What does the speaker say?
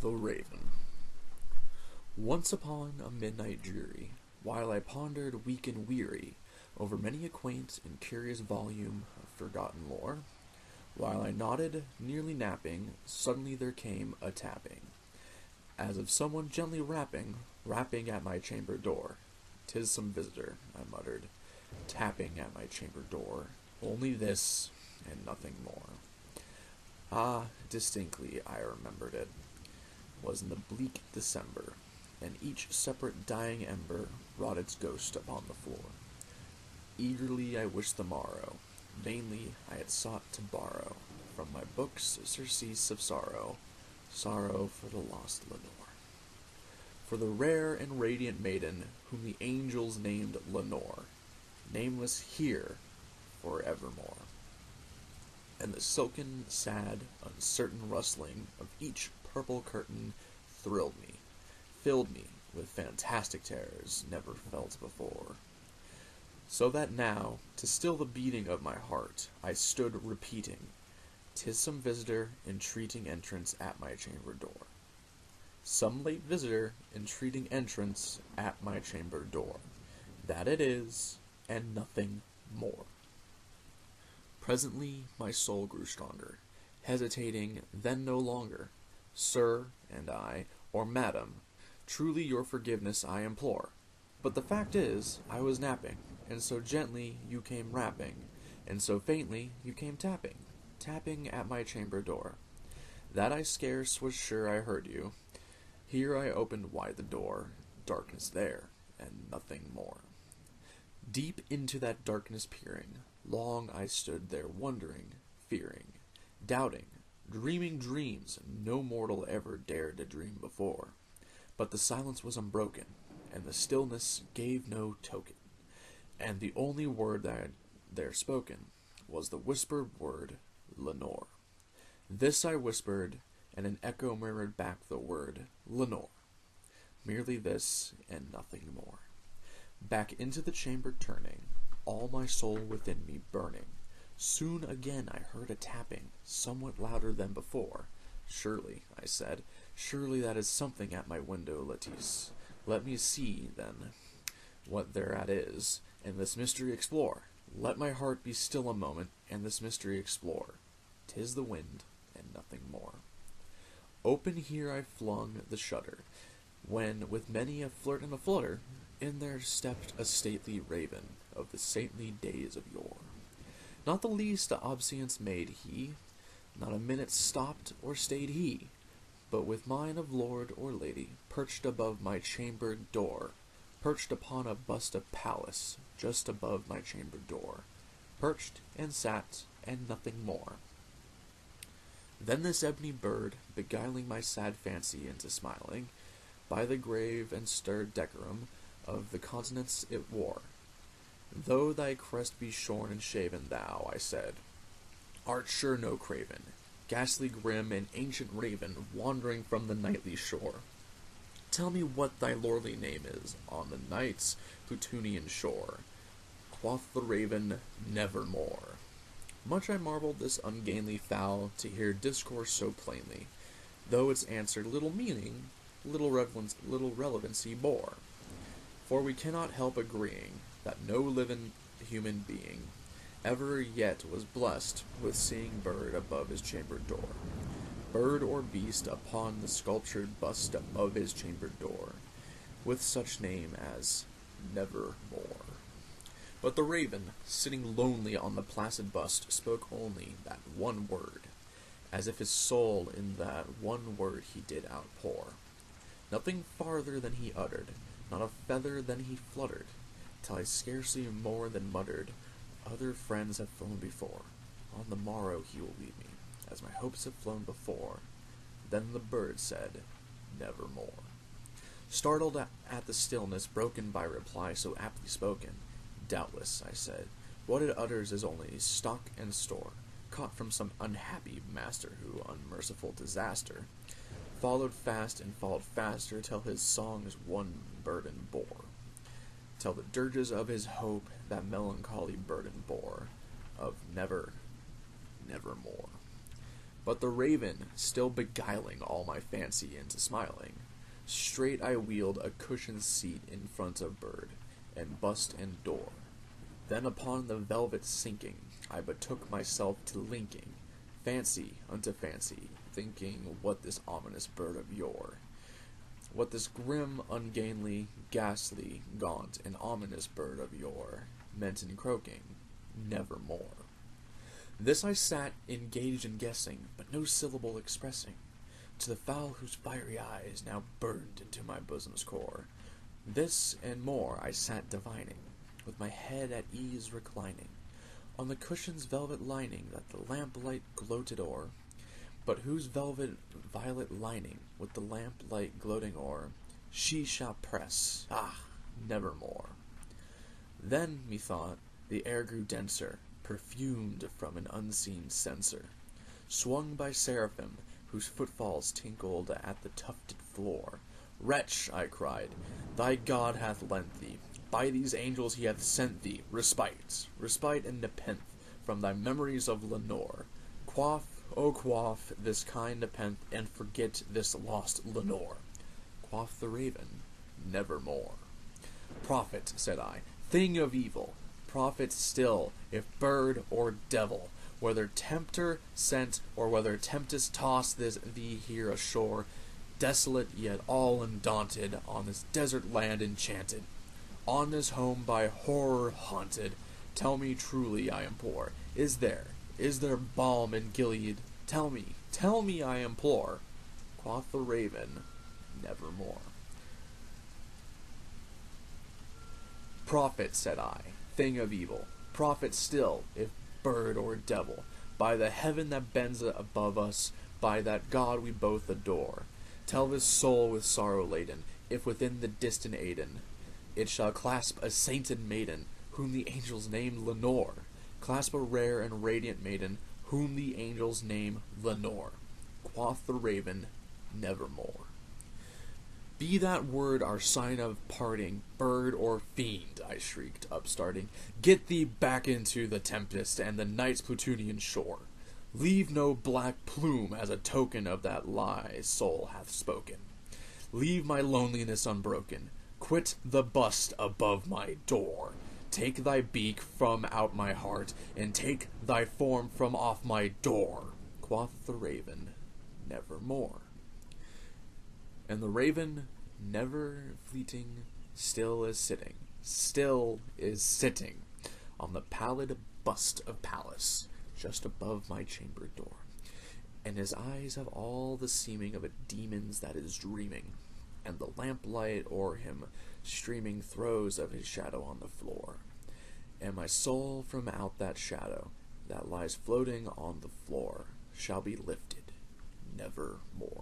The Raven. Once upon a midnight dreary, while I pondered weak and weary over many a quaint and curious volume of forgotten lore, while I nodded, nearly napping, suddenly there came a tapping, as of someone gently rapping at my chamber door. "'Tis some visitor," I muttered, "tapping at my chamber door. Only this, and nothing more." Ah, distinctly I remembered it. Was in the bleak December, and each separate dying ember wrought its ghost upon the floor. Eagerly I wished the morrow, vainly I had sought to borrow from my books surcease of sorrow, sorrow for the lost Lenore. For the rare and radiant maiden whom the angels named Lenore, nameless here for evermore. And the silken, sad, uncertain rustling of each purple curtain thrilled me, filled me with fantastic terrors never felt before. So that now, to still the beating of my heart, I stood repeating, "'Tis some visitor entreating entrance at my chamber door. Some late visitor entreating entrance at my chamber door. That it is, and nothing more." Presently my soul grew stronger, hesitating then no longer. "Sir," and I, or "Madam, truly your forgiveness I implore. But the fact is, I was napping, and so gently you came rapping, and so faintly you came tapping, tapping at my chamber door, that I scarce was sure I heard you. Here I opened wide the door, darkness there, and nothing more." Deep into that darkness peering, long I stood there wondering, fearing, doubting, dreaming dreams no mortal ever dared to dream before. But the silence was unbroken, and the stillness gave no token, and the only word that I had there spoken was the whispered word, "Lenore." This I whispered, and an echo murmured back the word, "Lenore." Merely this, and nothing more. Back into the chamber turning, all my soul within me burning, soon again I heard a tapping, somewhat louder than before. "Surely," I said, "surely that is something at my window lattice. Let me see, then, what thereat is, and this mystery explore. Let my heart be still a moment, and this mystery explore. 'Tis the wind, and nothing more." Open here I flung the shutter, when, with many a flirt and a flutter, in there stepped a stately raven of the saintly days of yore. Not the least obeisance made he, not a minute stopped or stayed he, but with mine of lord or lady perched above my chamber door, perched upon a bust of Pallas just above my chamber door, perched and sat, and nothing more. Then this ebony bird, beguiling my sad fancy into smiling, by the grave and stirred decorum of the countenance it wore, "Though thy crest be shorn and shaven, thou," I said, "art sure no craven, ghastly grim and ancient raven, wandering from the nightly shore. Tell me what thy lordly name is on the night's Plutonian shore." Quoth the raven, "Nevermore." Much I marveled this ungainly fowl to hear discourse so plainly, though its answer little meaning, little relevancy bore. For we cannot help agreeing that no living human being ever yet was blessed with seeing bird above his chamber door, bird or beast upon the sculptured bust above his chamber door, with such name as Nevermore. But the raven, sitting lonely on the placid bust, spoke only that one word, as if his soul in that one word he did outpour. Nothing farther than he uttered, not a feather than he fluttered, till I scarcely more than muttered, "Other friends have flown before. On the morrow he will leave me, as my hopes have flown before." Then the bird said, "Nevermore." Startled at the stillness broken by reply so aptly spoken, "Doubtless," I said, "what it utters is only stock and store, caught from some unhappy master who, unmerciful disaster, followed fast and followed faster till his songs one burden bore, till the dirges of his hope that melancholy burden bore, of nevermore." But the raven, still beguiling all my fancy into smiling, straight I wheeled a cushioned seat in front of bird, and bust and door. Then upon the velvet sinking, I betook myself to linking fancy unto fancy, thinking what this ominous bird of yore, what this grim, ungainly, ghastly, gaunt, and ominous bird of yore meant in croaking, nevermore. This I sat engaged in guessing, but no syllable expressing, to the fowl whose fiery eyes now burned into my bosom's core. This and more I sat divining, with my head at ease reclining, on the cushion's velvet lining that the lamplight gloated o'er, but whose velvet violet lining, with the lamplight gloating o'er, she shall press, nevermore. Then, methought, the air grew denser, perfumed from an unseen censer, swung by seraphim, whose footfalls tinkled at the tufted floor. Wretch, I cried, thy God hath lent thee, by these angels he hath sent thee, respite and nepenthe from thy memories of Lenore. Quaff, oh quaff, this kind nepenthe, and forget this lost Lenore. Quoth the raven, nevermore. Prophet, said I, thing of evil, prophet still, if bird or devil, whether tempter sent, or whether tempest tossed thee here ashore, desolate yet all undaunted, on this desert land enchanted, on this home by horror haunted, tell me truly, I implore, is there balm in Gilead? Tell me, I implore. Quoth the raven, nevermore. Prophet, said I, thing of evil, prophet still, if bird or devil, by the heaven that bends above us, by that God we both adore, tell this soul with sorrow laden, if within the distant Aidenn it shall clasp a sainted maiden, whom the angels name Lenore, clasp a rare and radiant maiden, whom the angels name Lenore. Quoth the raven, nevermore. Be that word our sign of parting, bird or fiend, I shrieked, upstarting. Get thee back into the tempest and the night's Plutonian shore. Leave no black plume as a token of that lie soul hath spoken. Leave my loneliness unbroken. Quit the bust above my door. Take thy beak from out my heart, and take thy form from off my door. Quoth the raven, nevermore. And the raven, never fleeting, still is sitting on the pallid bust of Pallas, just above my chamber door, and his eyes have all the seeming of a demon's that is dreaming, and the lamplight o'er him streaming throws of his shadow on the floor, and my soul from out that shadow that lies floating on the floor shall be lifted nevermore.